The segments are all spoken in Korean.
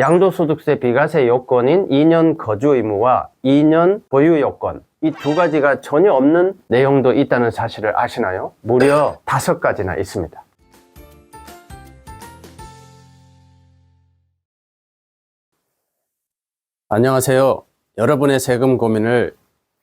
양도소득세 비과세 요건인 2년 거주 의무와 2년 보유 요건, 이 두 가지가 전혀 없는 내용도 있다는 사실을 아시나요? 무려 5가지나 있습니다. 안녕하세요. 여러분의 세금 고민을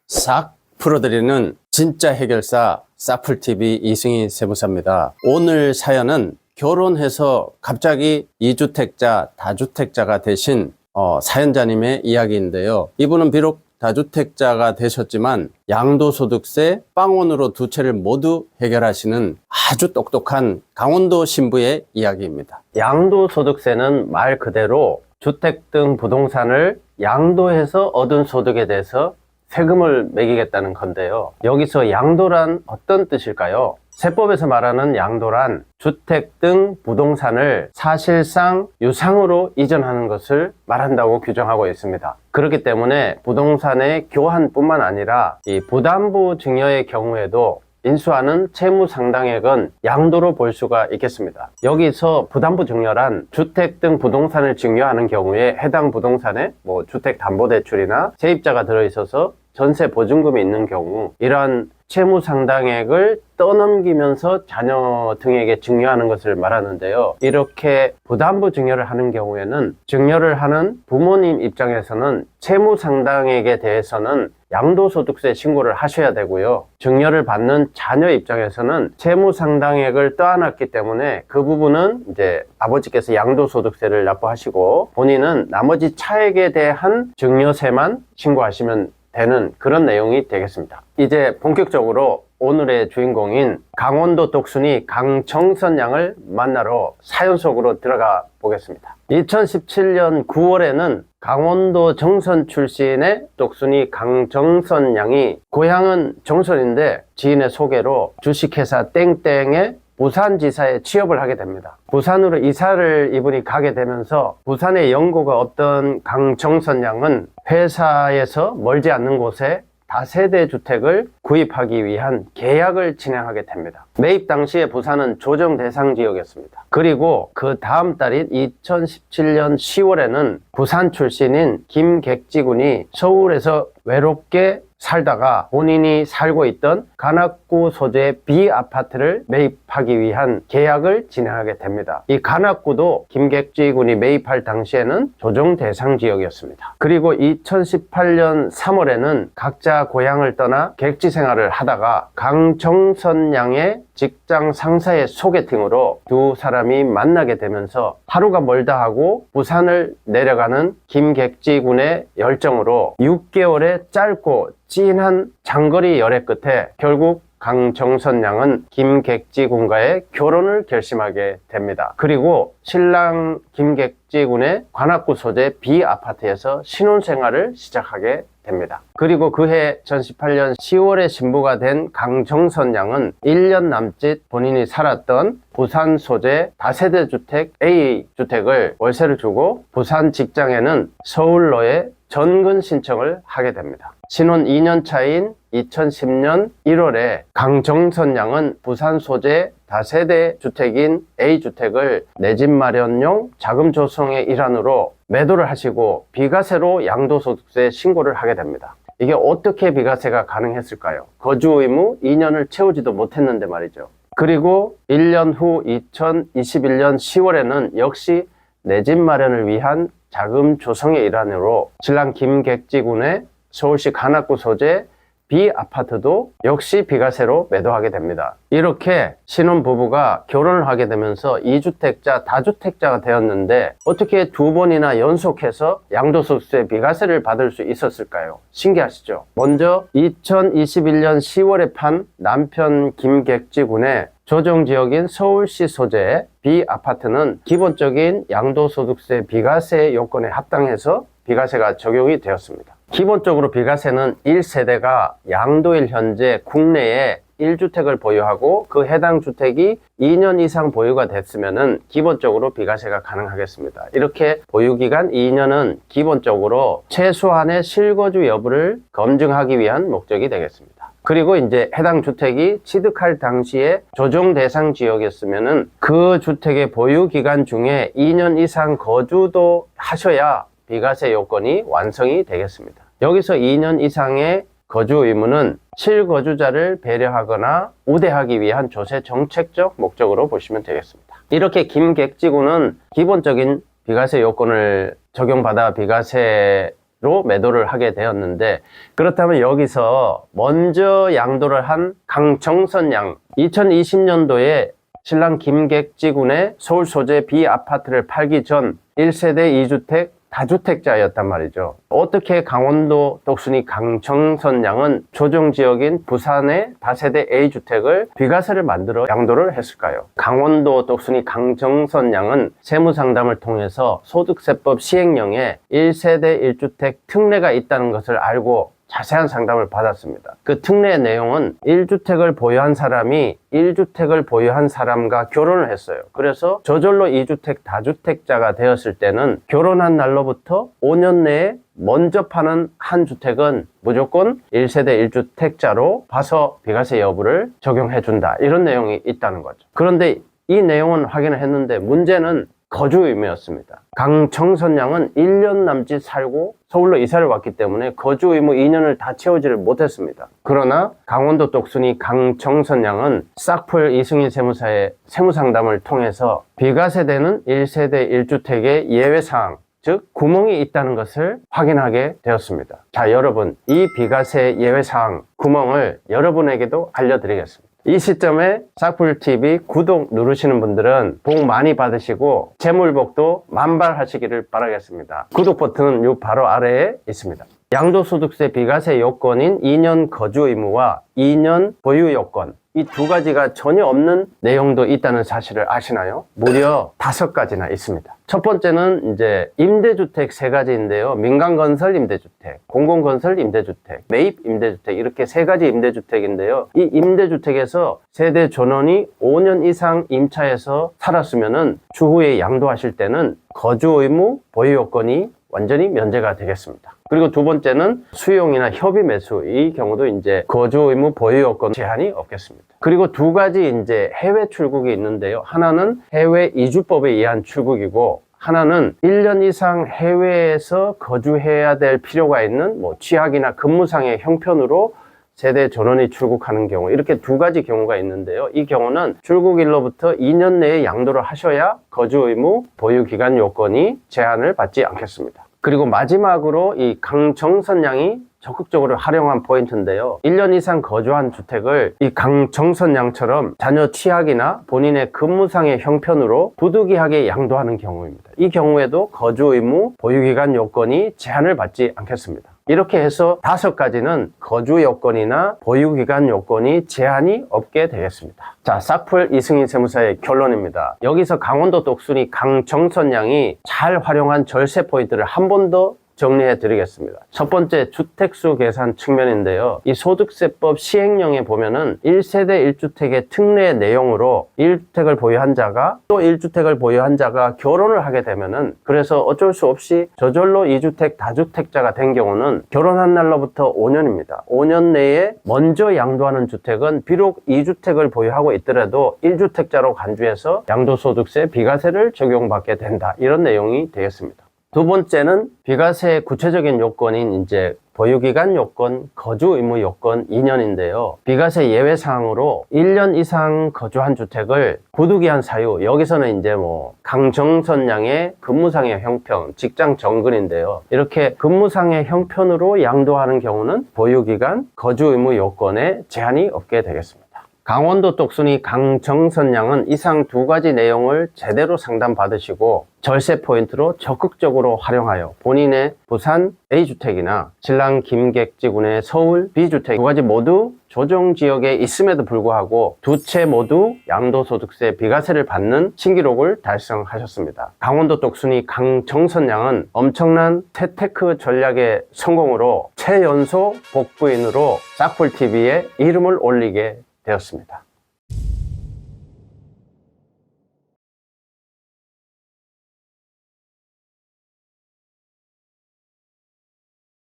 싹 풀어드리는 진짜 해결사 사풀TV 이승희 세무사입니다. 오늘 사연은 결혼해서 갑자기 2주택자, 다주택자가 되신 사연자님의 이야기인데요. 이분은 비록 다주택자가 되셨지만 양도소득세 빵원으로 두 채를 모두 해결하시는 아주 똑똑한 강원도 신부의 이야기입니다. 양도소득세는 말 그대로 주택 등 부동산을 양도해서 얻은 소득에 대해서 세금을 매기겠다는 건데요. 여기서 양도란 어떤 뜻일까요? 세법에서 말하는 양도란 주택 등 부동산을 사실상 유상으로 이전하는 것을 말한다고 규정하고 있습니다. 그렇기 때문에 부동산의 교환뿐만 아니라 이 부담부 증여의 경우에도 인수하는 채무 상당액은 양도로 볼 수가 있겠습니다. 여기서 부담부 증여란 주택 등 부동산을 증여하는 경우에 해당 부동산에 주택담보대출이나 세입자가 들어있어서 전세 보증금이 있는 경우 이러한 채무 상당액을 떠넘기면서 자녀 등에게 증여하는 것을 말하는데요. 이렇게 부담부 증여를 하는 경우에는 증여를 하는 부모님 입장에서는 채무 상당액에 대해서는 양도소득세 신고를 하셔야 되고요. 증여를 받는 자녀 입장에서는 채무 상당액을 떠안았기 때문에 그 부분은 이제 아버지께서 양도소득세를 납부하시고 본인은 나머지 차액에 대한 증여세만 신고하시면 되는 그런 내용이 되겠습니다. 이제 본격적으로 오늘의 주인공인 강원도 독순이 강정선 양을 만나러 사연 속으로 들어가 보겠습니다. 2017년 9월에는 강원도 정선 출신의 독순이 강정선 양이 고향은 정선인데 지인의 소개로 주식회사 땡땡의 부산지사에 취업을 하게 됩니다. 부산으로 이사를 이분이 가게 되면서 부산에 연고가 없던 강정선 양은 회사에서 멀지 않는 곳에 다세대 주택을 구입하기 위한 계약을 진행하게 됩니다. 매입 당시에 부산은 조정 대상 지역이었습니다. 그리고 그 다음 달인 2017년 10월에는 부산 출신인 김객지 군이 서울에서 외롭게 살다가 본인이 살고 있던 관악구 소재의 B아파트를 매입하기 위한 계약을 진행하게 됩니다. 이 관악구도 김객지 군이 매입할 당시에는 조정 대상 지역이었습니다. 그리고 2018년 3월에는 각자 고향을 떠나 객지 생활을 하다가 강정선 양의 직장 상사의 소개팅으로 두 사람이 만나게 되면서 하루가 멀다 하고 부산을 내려가는 김객지 군의 열정으로 6개월의 짧고 진한 장거리 열애 끝에 결국 강정선 양은 김객지 군과의 결혼을 결심하게 됩니다. 그리고 신랑 김객지 군의 관악구 소재 B아파트에서 신혼생활을 시작하게 됩니다. 그리고 그해 2018년 10월에 신부가 된 강정선 양은 1년 남짓 본인이 살았던 부산 소재 다세대 주택 A주택을 월세를 주고 부산 직장에는 서울로에 전근 신청을 하게 됩니다. 신혼 2년 차인 2010년 1월에 강정선 양은 부산 소재 다세대 주택인 A주택을 내 집 마련용 자금 조성의 일환으로 매도를 하시고 비과세로 양도소득세 신고를 하게 됩니다. 이게 어떻게 비과세가 가능했을까요? 거주 의무 2년을 채우지도 못했는데 말이죠. 그리고 1년 후 2021년 10월에는 역시 내 집 마련을 위한 자금 조성의 일환으로 신랑 김객지 군의 서울시 관악구 소재 B아파트도 역시 비과세로 매도하게 됩니다. 이렇게 신혼부부가 결혼을 하게 되면서 2주택자, 다주택자가 되었는데 어떻게 두 번이나 연속해서 양도소득세 비과세를 받을 수 있었을까요? 신기하시죠? 먼저 2021년 10월에 판 남편 김객지 군의 조정지역인 서울시 소재의 B아파트는 기본적인 양도소득세 비과세 요건에 합당해서 비과세가 적용이 되었습니다. 기본적으로 비과세는 1세대가 양도일 현재 국내에 1주택을 보유하고 그 해당 주택이 2년 이상 보유가 됐으면은 기본적으로 비과세가 가능하겠습니다. 이렇게 보유기간 2년은 기본적으로 최소한의 실거주 여부를 검증하기 위한 목적이 되겠습니다. 그리고 이제 해당 주택이 취득할 당시에 조정 대상 지역이었으면은 그 주택의 보유 기간 중에 2년 이상 거주도 하셔야 비과세 요건이 완성이 되겠습니다. 여기서 2년 이상의 거주 의무는 실거주자를 배려하거나 우대하기 위한 조세 정책적 목적으로 보시면 되겠습니다. 이렇게 김객지구는 기본적인 비과세 요건을 적용받아 비과세로 매도를 하게 되었는데, 그렇다면 여기서 먼저 양도를 한 강정선 양, 2020년도에 신랑 김객지군의 서울 소재 B아파트를 팔기 전 1세대 2주택 다주택자였단 말이죠. 어떻게 강원도 똑순이 강정선 양은 조정지역인 부산의 다세대 A주택을 비과세를 만들어 양도를 했을까요? 강원도 똑순이 강정선 양은 세무상담을 통해서 소득세법 시행령에 1세대 1주택 특례가 있다는 것을 알고 자세한 상담을 받았습니다. 그 특례 내용은 1주택을 보유한 사람이 1주택을 보유한 사람과 결혼을 했어요. 그래서 저절로 2주택 다주택자가 되었을 때는 결혼한 날로부터 5년 내에 먼저 파는 한 주택은 무조건 1세대 1주택자로 봐서 비과세 여부를 적용해준다, 이런 내용이 있다는 거죠. 그런데 이 내용은 확인을 했는데 문제는 거주 의무였습니다. 강정선 양은 1년 남짓 살고 서울로 이사를 왔기 때문에 거주 의무 2년을 다 채우지를 못했습니다. 그러나 강원도 똑순이 강정선 양은 싹풀 이승희 세무사의 세무상담을 통해서 비과세되는 1세대 1주택의 예외사항, 즉 구멍이 있다는 것을 확인하게 되었습니다. 자, 여러분, 이 비과세 예외사항 구멍을 여러분에게도 알려드리겠습니다. 이 시점에 싹풀TV 구독 누르시는 분들은 복 많이 받으시고 재물복도 만발하시기를 바라겠습니다. 구독 버튼은 요 바로 아래에 있습니다. 양도소득세 비과세 요건인 2년 거주 의무와 2년 보유 요건, 이 두 가지가 전혀 없는 내용도 있다는 사실을 아시나요? 무려 5가지나 있습니다. 첫 번째는 이제 임대주택 3가지인데요. 민간건설 임대주택, 공공건설 임대주택, 매입 임대주택, 이렇게 3가지 임대주택인데요. 이 임대주택에서 세대 전원이 5년 이상 임차해서 살았으면은 추후에 양도하실 때는 거주 의무, 보유 요건이 완전히 면제가 되겠습니다. 그리고 두 번째는 수용이나 협의 매수, 이 경우도 이제 거주 의무 보유 요건 제한이 없겠습니다. 그리고 2가지 이제 해외 출국이 있는데요. 하나는 해외 이주법에 의한 출국이고, 하나는 1년 이상 해외에서 거주해야 될 필요가 있는 취학이나 근무상의 형편으로 세대 전원이 출국하는 경우, 이렇게 2가지 경우가 있는데요. 이 경우는 출국일로부터 2년 내에 양도를 하셔야 거주 의무 보유 기간 요건이 제한을 받지 않겠습니다. 그리고 마지막으로 이 강정선 양이 적극적으로 활용한 포인트인데요. 1년 이상 거주한 주택을 이 강정선 양처럼 자녀 취학이나 본인의 근무상의 형편으로 부득이하게 양도하는 경우입니다. 이 경우에도 거주 의무 보유기간 요건이 제한을 받지 않겠습니다. 이렇게 해서 5가지는 거주 요건이나 보유기간 요건이 제한이 없게 되겠습니다. 자, 싹풀 이승희 세무사의 결론입니다. 여기서 강원도 똑순이 강정선 양이 잘 활용한 절세 포인트를 한 번 더 정리해 드리겠습니다. 첫 번째, 주택수 계산 측면인데요. 이 소득세법 시행령에 보면은 1세대 1주택의 특례 내용으로 1주택을 보유한 자가 또 1주택을 보유한 자가 결혼을 하게 되면은, 그래서 어쩔 수 없이 저절로 2주택 다주택자가 된 경우는 결혼한 날로부터 5년입니다. 5년 내에 먼저 양도하는 주택은 비록 2주택을 보유하고 있더라도 1주택자로 간주해서 양도소득세 비과세를 적용받게 된다, 이런 내용이 되겠습니다. 두 번째는 비과세의 구체적인 요건인 이제 보유기간 요건, 거주 의무 요건 2년인데요. 비과세 예외 사항으로 1년 이상 거주한 주택을 부득이한 사유, 여기서는 이제 강정선 양의 근무상의 형편, 직장 정근인데요. 이렇게 근무상의 형편으로 양도하는 경우는 보유기간, 거주 의무 요건에 제한이 없게 되겠습니다. 강원도 똑순이 강정선 양은 이상 2가지 내용을 제대로 상담받으시고 절세 포인트로 적극적으로 활용하여 본인의 부산 A주택이나 신랑 김객지군의 서울 B주택 2가지 모두 조정지역에 있음에도 불구하고 2채 모두 양도소득세 비과세를 받는 신기록을 달성하셨습니다. 강원도 똑순이 강정선 양은 엄청난 재테크 전략의 성공으로 최연소 복부인으로 싹풀TV에 이름을 올리게 되었습니다.